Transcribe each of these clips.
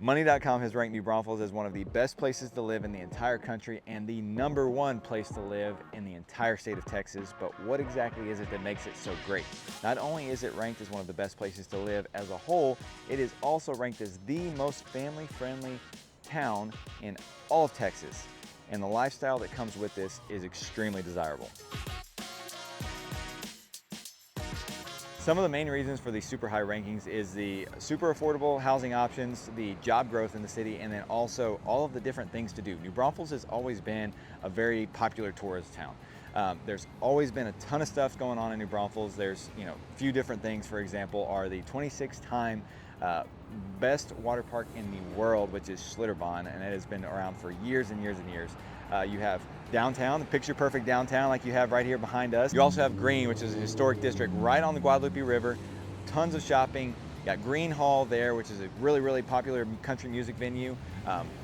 Money.com has ranked New Braunfels as one of the best places to live in the entire country and the #1 place to live in the entire state of Texas. But what exactly is it that makes it so great? Not only is it ranked as one of the best places to live as a whole, it is also ranked as the most family-friendly town in all of Texas. And the lifestyle that comes with this is extremely desirable. Some of the main reasons for these super high rankings is the super affordable housing options, the job growth in the city, and then also all of the different things to do. New Braunfels has always been a very popular tourist town. There's always been a ton of stuff going on in New Braunfels. There's, a few different things. For example, are the 26-time best water park in the world, which is Schlitterbahn, and it has been around for years and years and years. You have downtown, the picture perfect downtown like you have right here behind us. You also have Green, which is a historic district right on the Guadalupe River. Tons of shopping. You got Green Hall there, which is a really popular country music venue.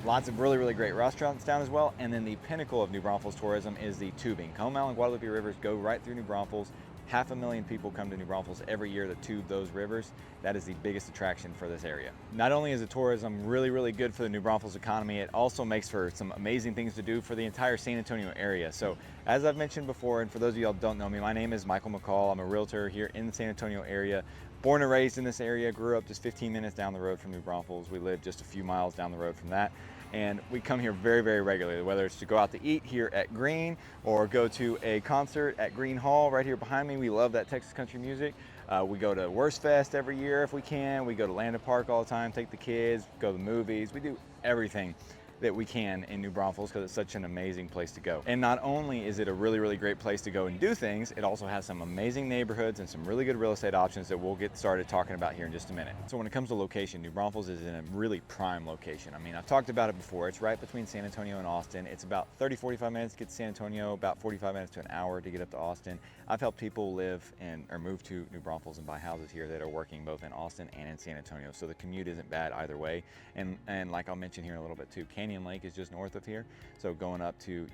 Lots of really great restaurants down as well. And then the pinnacle of New Braunfels tourism is the tubing. Comal and Guadalupe rivers go right through New Braunfels. 500,000 people come to New Braunfels every year to tube those rivers. That is the biggest attraction for this area. Not only is the tourism really good for the New Braunfels economy, it also makes for some amazing things to do for the entire San Antonio area. So as I've mentioned before, and for those of you that don't know me, my name is Michael McCall. I'm a realtor here in the San Antonio area. Born and raised in this area, grew up just 15 minutes down the road from New Braunfels. We live just a few miles down the road from that. And we come here very regularly, whether it's to go out to eat here at Green or go to a concert at Green Hall right here behind me. We love that Texas country music. We go to Worst Fest every year if we can. We go to Landon Park all the time, take the kids, go to the movies. We do everything that we can in New Braunfels because it's such an amazing place to go. And not only is it a really great place to go and do things, it also has some amazing neighborhoods and some really good real estate options that we'll get started talking about here in just a minute. So when it comes to location, New Braunfels is in a really prime location. I mean, I've talked about it before. It's right between San Antonio and Austin. It's about 30-45 minutes to get to San Antonio, about 45 minutes to an hour to get up to Austin. I've helped people live or move to New Braunfels and buy houses here that are working both in Austin and in San Antonio. So the commute isn't bad either way. And like I'll mention here in a little bit too, Canyon Lake is just north of here. So going up to,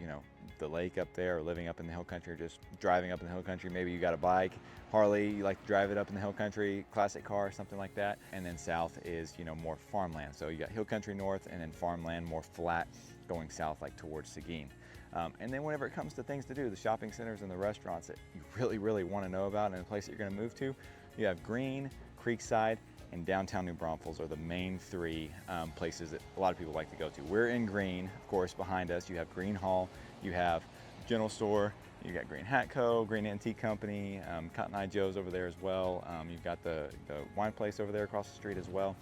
the lake up there, or living up in the hill country, or just driving up in the hill country, maybe you got a bike, Harley, you like to drive it up in the hill country, classic car, something like that. And then south is, more farmland. So you got hill country north and then farmland more flat going south like towards Seguin. And then whenever it comes to things to do, the shopping centers and the restaurants that you really want to know about and the place that you're going to move to, you have Green, Creekside, and downtown New Braunfels are the main three places that a lot of people like to go to. We're in Green, of course. Behind us you have Green Hall, you have General Store, you got Green Hat Co., Green Antique Company, Cotton Eye Joe's over there as well. You've got the wine place over there across the street as well.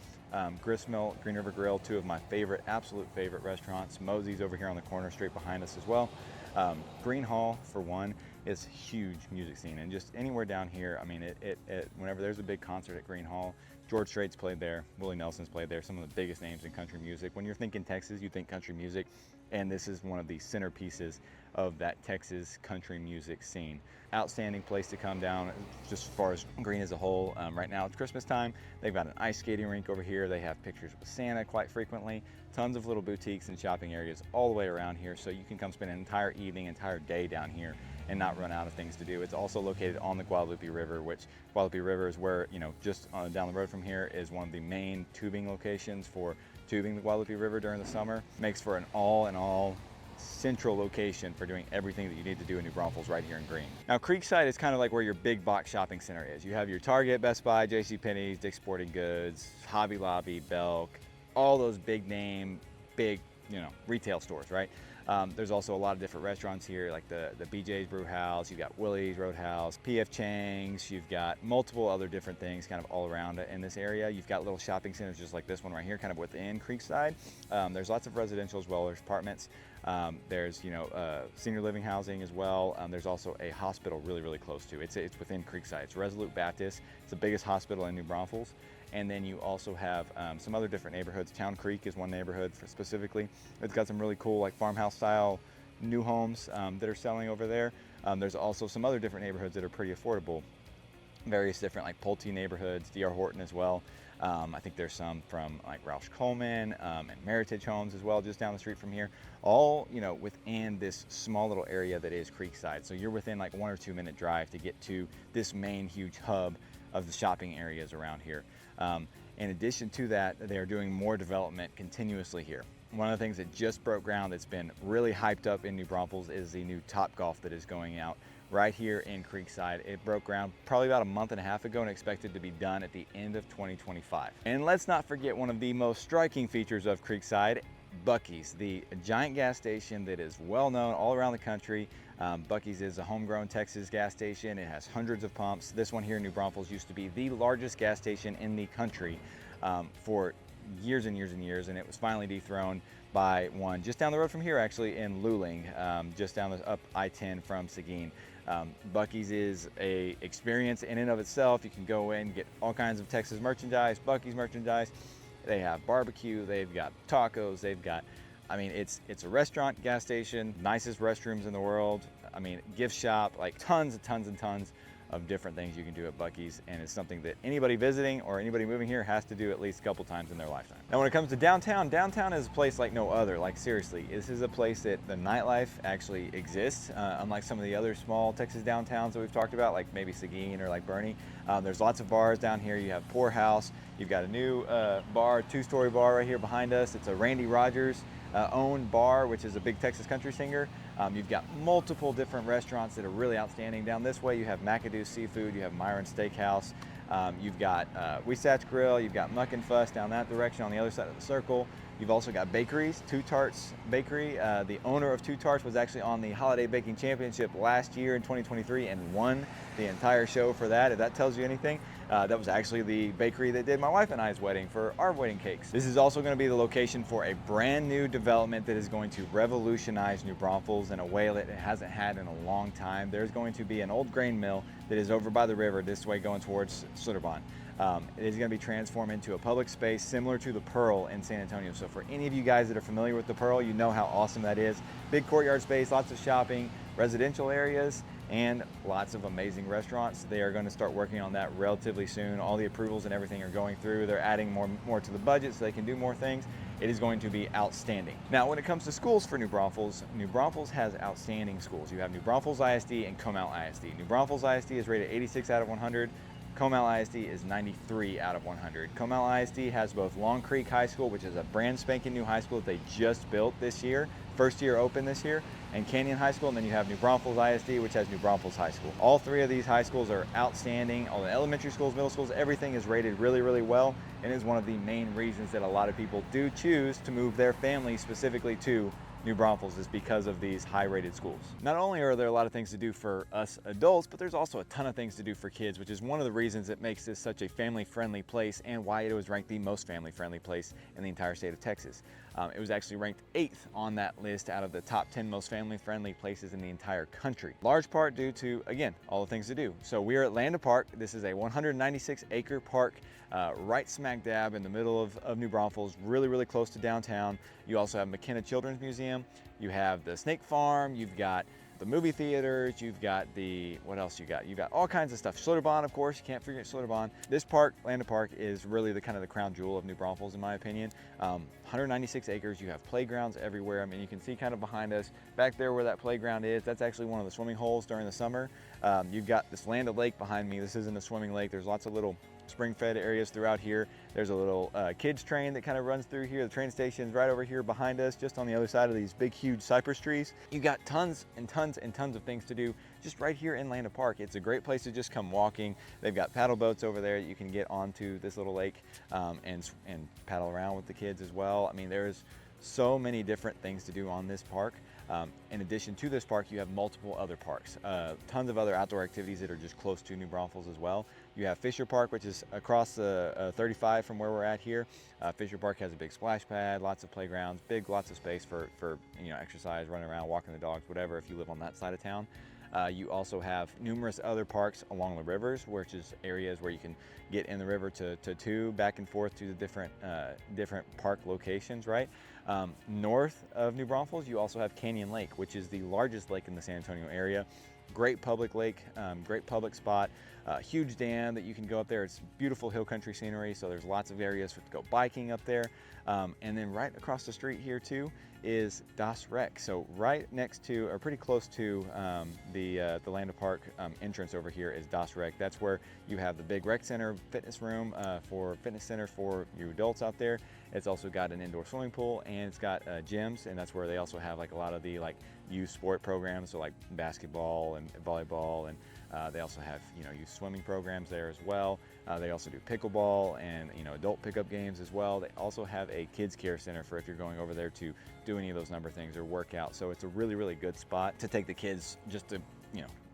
Gristmill, Green River Grill, two of my absolute favorite restaurants. Mosey's over here on the corner straight behind us as well. Green Hall, for one, is a huge music scene, and just anywhere down here, I mean, whenever there's a big concert at Green Hall, George Strait's played there, Willie Nelson's played there, some of the biggest names in country music. When you're thinking Texas, you think country music, and this is one of the centerpieces of that Texas country music scene. Outstanding place to come down just as far as Green as a whole. Right now it's Christmas time. They've got an ice skating rink over here. They have pictures with Santa quite frequently. Tons of little boutiques and shopping areas all the way around here, so you can come spend an entire evening, entire day down here and not run out of things to do. It's also located on the Guadalupe River, which Guadalupe River is where, just down the road from here is one of the main tubing locations for tubing the Guadalupe River during the summer. Makes for an all central location for doing everything that you need to do in New Braunfels right here in Green. Now Creekside is kind of like where your big box shopping center is. You have your Target, Best Buy, JCPenney's, Dick's Sporting Goods, Hobby Lobby, Belk, all those big name, retail stores, right? There's also a lot of different restaurants here, like the BJ's Brew House, you've got Willie's Roadhouse, PF Chang's, you've got multiple other different things kind of all around in this area. You've got little shopping centers just like this one right here, kind of within Creekside. There's lots of residential as well, there's apartments. There's senior living housing as well. There's also a hospital really close to it. It's within Creekside. It's Resolute Baptist. It's the biggest hospital in New Braunfels. And then you also have some other different neighborhoods. Town Creek is one neighborhood specifically. It's got some really cool like farmhouse style new homes that are selling over there. There's also some other different neighborhoods that are pretty affordable. Various different like Pulte neighborhoods, D.R. Horton as well. I think there's some from like Roush Coleman and Meritage Homes as well, just down the street from here. All, within this small little area that is Creekside. So you're within like 1 or 2 minute drive to get to this main huge hub of the shopping areas around here. In addition to that, they are doing more development continuously here. One of the things that just broke ground that's been really hyped up in New Braunfels is the new Topgolf that is going out right here in Creekside. It broke ground probably about a month and a half ago and expected to be done at the end of 2025. And let's not forget one of the most striking features of Creekside, Buc-ee's, the giant gas station that is well known all around the country. Buc-ee's is a homegrown Texas gas station. It has hundreds of pumps. This one here in New Braunfels used to be the largest gas station in the country for years and years and years, and it was finally dethroned by one just down the road from here, actually, in Luling, just down up I-10 from Seguin. Buc-ee's is a experience in and of itself. You can go in, get all kinds of Texas merchandise, Buc-ee's merchandise. They have barbecue, they've got tacos, they've got, I mean, it's a restaurant, gas station, nicest restrooms in the world. I mean, gift shop, like tons and tons and tons of different things you can do at Buc-ee's, and it's something that anybody visiting or anybody moving here has to do at least a couple times in their lifetime. Now, when it comes to downtown, downtown is a place like no other. Like, seriously, this is a place that the nightlife actually exists, unlike some of the other small Texas downtowns that we've talked about, like maybe Seguin or like Bernie. There's lots of bars down here. You have Poorhouse. You've got a new bar, two-story bar right here behind us. It's a Randy Rogers owned bar, which is a big Texas country singer. You've got multiple different restaurants that are really outstanding. Down this way, you have McAdoo Seafood, you have Myron Steakhouse, you've got Weissach Grill, you've got Muck and Fuss down that direction on the other side of the circle. You've also got bakeries, Two Tarts Bakery. The owner of Two Tarts was actually on the Holiday Baking Championship last year in 2023 and won the entire show for that, if that tells you anything. That was actually the bakery that did my wife and I's wedding for our wedding cakes. This is also going to be the location for a brand new development that is going to revolutionize New Braunfels in a way that it hasn't had in a long time. There's going to be an old grain mill that is over by the river this way going towards Schlitterbahn. It is going to be transformed into a public space similar to the Pearl in San Antonio. So for any of you guys that are familiar with the Pearl, you know how awesome that is. Big courtyard space, lots of shopping, residential areas, and lots of amazing restaurants. They are going to start working on that relatively soon. All the approvals and everything are going through. They're adding more to the budget so they can do more things. It is going to be outstanding. Now, when it comes to schools for New Braunfels has outstanding schools. You have New Braunfels ISD and Comal ISD. New Braunfels ISD is rated 86 out of 100. Comal ISD is 93 out of 100. Comal ISD has both Long Creek High School, which is a brand spanking new high school that they just built this year, first year open this year, and Canyon High School, and then you have New Braunfels ISD, which has New Braunfels High School. All three of these high schools are outstanding. All the elementary schools, middle schools, everything is rated really, really well, and is one of the main reasons that a lot of people do choose to move their family specifically to New Braunfels, is because of these high-rated schools. Not only are there a lot of things to do for us adults, but there's also a ton of things to do for kids, which is one of the reasons that makes this such a family-friendly place and why it was ranked the most family-friendly place in the entire state of Texas. It was actually ranked 8th on that list out of the top 10 most family-friendly places in the entire country. Large part due to, again, all the things to do. So we are at Landa Park. This is a 196-acre park right smack dab in the middle of New Braunfels, really, really close to downtown. You also have McKenna Children's Museum. You have the Snake Farm. You've got the movie theaters, you've got the, what else you got? You got all kinds of stuff. Schlitterbahn, of course, you can't forget Schlitterbahn. This park, Landa Park, is really the kind of the crown jewel of New Braunfels, in my opinion. 196 acres, you have playgrounds everywhere. I mean, you can see kind of behind us, back there where that playground is, that's actually one of the swimming holes during the summer. You've got this Landa Lake behind me. This isn't a swimming lake. There's lots of little spring-fed areas throughout here. There's a little kids train that kind of runs through here. The train station's right over here behind us, just on the other side of these big, huge cypress trees. You got tons and tons and tons of things to do just right here in Landa Park. It's a great place to just come walking. They've got paddle boats over there that you can get onto this little lake and paddle around with the kids as well. I mean, there's so many different things to do on this park. In addition to this park, you have multiple other parks, tons of other outdoor activities that are just close to New Braunfels as well. You have Fisher Park, which is across the 35 from where we're at here. Fisher Park has a big splash pad, lots of playgrounds, lots of space for exercise, running around, walking the dogs, whatever, if you live on that side of town. You also have numerous other parks along the rivers, which is areas where you can get in the river to back and forth to the different park locations, right? North of New Braunfels, you also have Canyon Lake, which is the largest lake in the San Antonio area. Great public lake, great public spot, huge dam that you can go up there. It's beautiful hill country scenery, so there's lots of areas to go biking up there. And then right across the street here too is Das Rec. So right next to, or pretty close to the Landa Park entrance over here is Das Rec. That's where you have the big rec center, fitness room for fitness center for you adults out there. It's also got an indoor swimming pool, and it's got gyms, and that's where they also have like a lot of the like youth sport programs, so like basketball and volleyball, and they also have youth swimming programs there as well. They also do pickleball and adult pickup games as well. They also have a kids care center for if you're going over there to do any of those number things or work out. So it's a really good spot to take the kids just to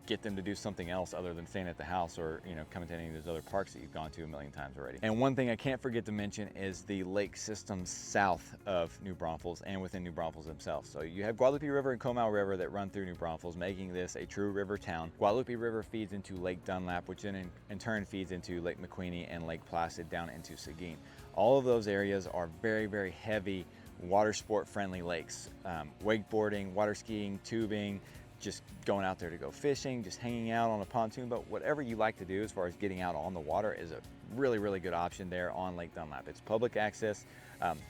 get them to do something else other than staying at the house or coming to any of those other parks that you've gone to a million times already. And one thing I can't forget to mention is the lake system south of New Braunfels and within New Braunfels themselves. So you have Guadalupe River and Comal River that run through New Braunfels, making this a true river town. Guadalupe River feeds into Lake Dunlap, which in turn feeds into Lake McQueeney and Lake Placid down into Seguin. All of those areas are very heavy water sport friendly lakes. Wakeboarding, water skiing, tubing, just going out there to go fishing, just hanging out on a pontoon boat, whatever you like to do as far as getting out on the water is a really good option there on Lake Dunlap. It's public access.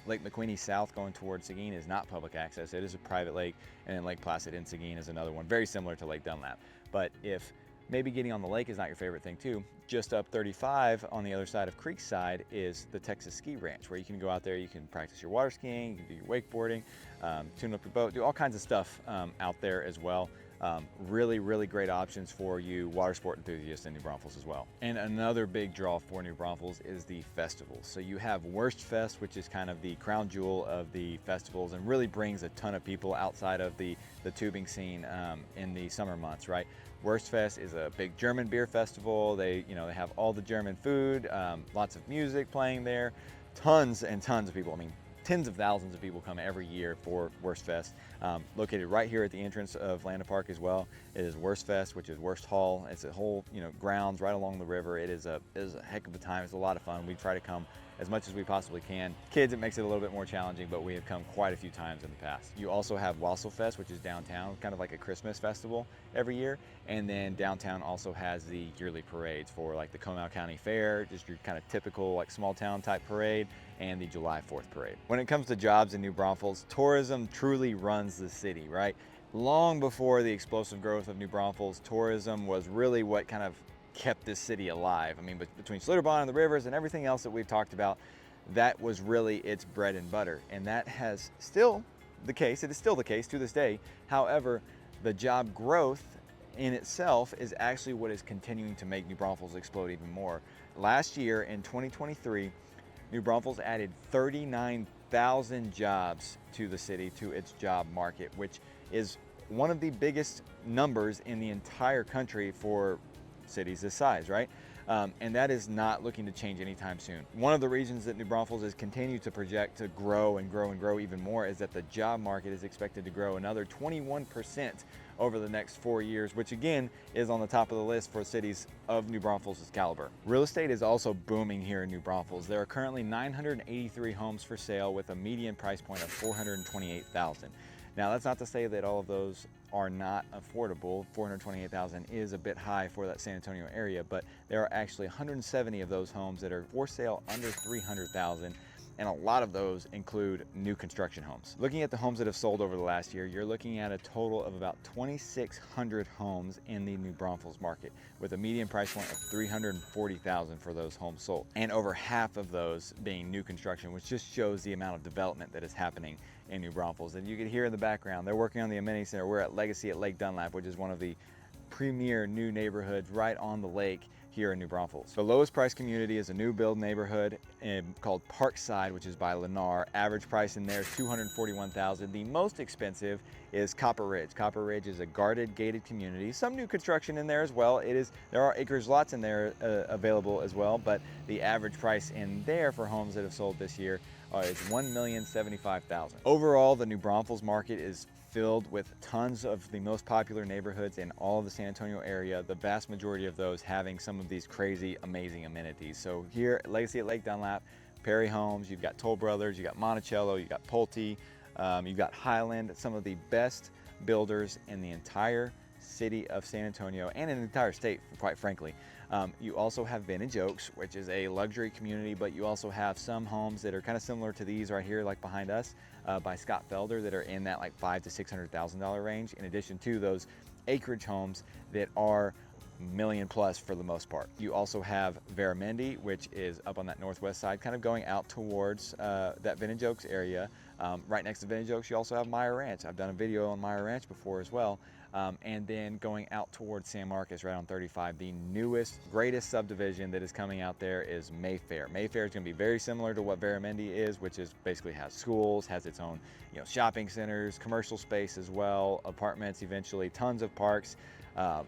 Lake McQueeney South going towards Seguin is not public access. It is a private lake, and then Lake Placid in Seguin is another one, very similar to Lake Dunlap. But if maybe getting on the lake is not your favorite thing too, just up 35 on the other side of Creekside is the Texas Ski Ranch, where you can go out there, you can practice your water skiing, you can do your wakeboarding, tune up your boat, do all kinds of stuff out there as well. Really great options for you water sport enthusiasts in New Braunfels as well. And another big draw for New Braunfels is the festivals. So you have Worst Fest, which is kind of the crown jewel of the festivals and really brings a ton of people outside of the tubing scene in the summer months, right? Worst Fest is a big German beer festival. They have all the German food, lots of music playing there, tons and tons of people. I mean, tens of thousands of people come every year for Worst Fest. Located right here at the entrance of Landa Park as well. It is Worst Fest, which is Worst Hall. It's a whole grounds right along the river. It is a heck of a time. It's a lot of fun. We try to come as much as we possibly can. Kids, it makes it a little bit more challenging, but we have come quite a few times in the past. You also have Wasselfest, which is downtown, kind of like a Christmas festival every year. And then downtown also has the yearly parades for like the Comal County Fair, just your kind of typical like small town type parade, and the July 4th parade. When it comes to jobs in New Braunfels, tourism truly runs the city, right? Long before the explosive growth of New Braunfels, tourism was really what kind of kept this city alive. I mean, between Schlitterbahn and the rivers and everything else that we've talked about, that was really its bread and butter. And that has still the case. It is still the case to this day. However, the job growth in itself is actually what is continuing to make New Braunfels explode even more. Last year in 2023, New Braunfels added 39,000 jobs to the city, to its job market, which is one of the biggest numbers in the entire country for cities this size, right? And that is not looking to change anytime soon. One of the reasons that New Braunfels has continued to project to grow even more is that the job market is expected to grow another 21% over the next 4 years, which again is on the top of the list for cities of New Braunfels' caliber. Real estate is also booming here in New Braunfels. There are currently 983 homes for sale with a median price point of $428,000. Now, that's not to say that all of those are not affordable. $428,000 is a bit high for that San Antonio area, but there are actually 170 of those homes that are for sale under $300,000. And a lot of those include new construction homes. Looking at the homes that have sold over the last year, you're looking at a total of about 2,600 homes in the New Braunfels market, with a median price point of $340,000 for those homes sold. And over half of those being new construction, which just shows the amount of development that is happening in New Braunfels. And you can hear in the background, they're working on the amenity center. We're at Legacy at Lake Dunlap, which is one of the premier new neighborhoods right on the lake here in New Braunfels. The lowest price community is a new build neighborhood called Parkside, which is by Lennar. Average price in there is $241,000. The most expensive is Copper Ridge. Copper Ridge is a guarded, gated community. Some new construction in there as well. There are acreage lots in there available as well, but the average price in there for homes that have sold this year is $1,075,000. Overall, the New Braunfels market is filled with tons of the most popular neighborhoods in all of the San Antonio area, the vast majority of those having some of these crazy, amazing amenities. So here at Legacy at Lake Dunlap, Perry Homes, you've got Toll Brothers, you've got Monticello, you've got Pulte, you've got Highland, some of the best builders in the entire city of San Antonio and in the entire state, quite frankly. You also have Vintage Oaks, which is a luxury community, but you also have some homes that are kind of similar to these right here, like behind us, by Scott Felder, that are in that like $500,000 to $600,000 range, in addition to those acreage homes that are million plus for the most part. You also have Veramendi, which is up on that northwest side, kind of going out towards that Vintage Oaks area. Right next to Vintage Oaks, you also have Meyer Ranch. I've done a video on Meyer Ranch before as well. And then going out towards San Marcos, right on 35, the newest, greatest subdivision that is coming out there is Mayfair. Mayfair is going to be very similar to what Veramendi is, which is basically has schools, has its own, shopping centers, commercial space as well, apartments eventually, tons of parks.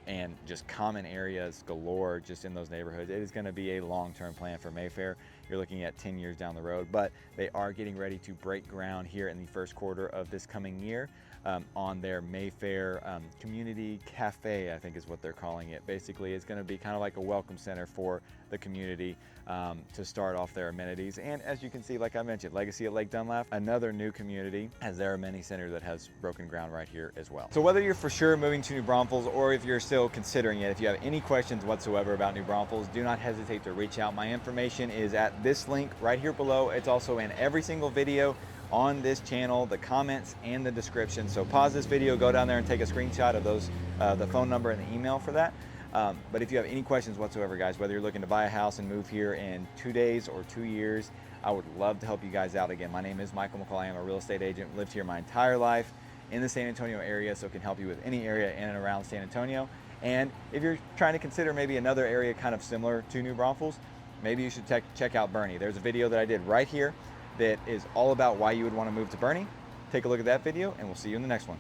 And just common areas galore just in those neighborhoods. It is going to be a long-term plan for Mayfair. You're looking at 10 years down the road, but they are getting ready to break ground here in the first quarter of this coming year on their Mayfair Community Cafe, I think is what they're calling it. Basically, it's going to be kind of like a welcome center for the community to start off their amenities. And as you can see, like I mentioned, Legacy at Lake Dunlap, another new community, has their amenity center that has broken ground right here as well. So whether you're for sure moving to New Braunfels or if you're still considering it, if you have any questions whatsoever about New Braunfels, do not hesitate to reach out. My information is at this link right here below. It's also in every single video on this channel, the comments and the description. So pause this video, go down there and take a screenshot of those, the phone number and the email for that. But if you have any questions whatsoever, guys, whether you're looking to buy a house and move here in 2 days or 2 years, I would love to help you guys out. Again, my name is Michael McCauley. I'm a real estate agent, lived here my entire life in the San Antonio area, so can help you with any area in and around San Antonio. And if you're trying to consider maybe another area kind of similar to New Braunfels, maybe you should check out Bernie. There's a video that I did right here that is all about why you would want to move to Bernie. Take a look at that video, and we'll see you in the next one.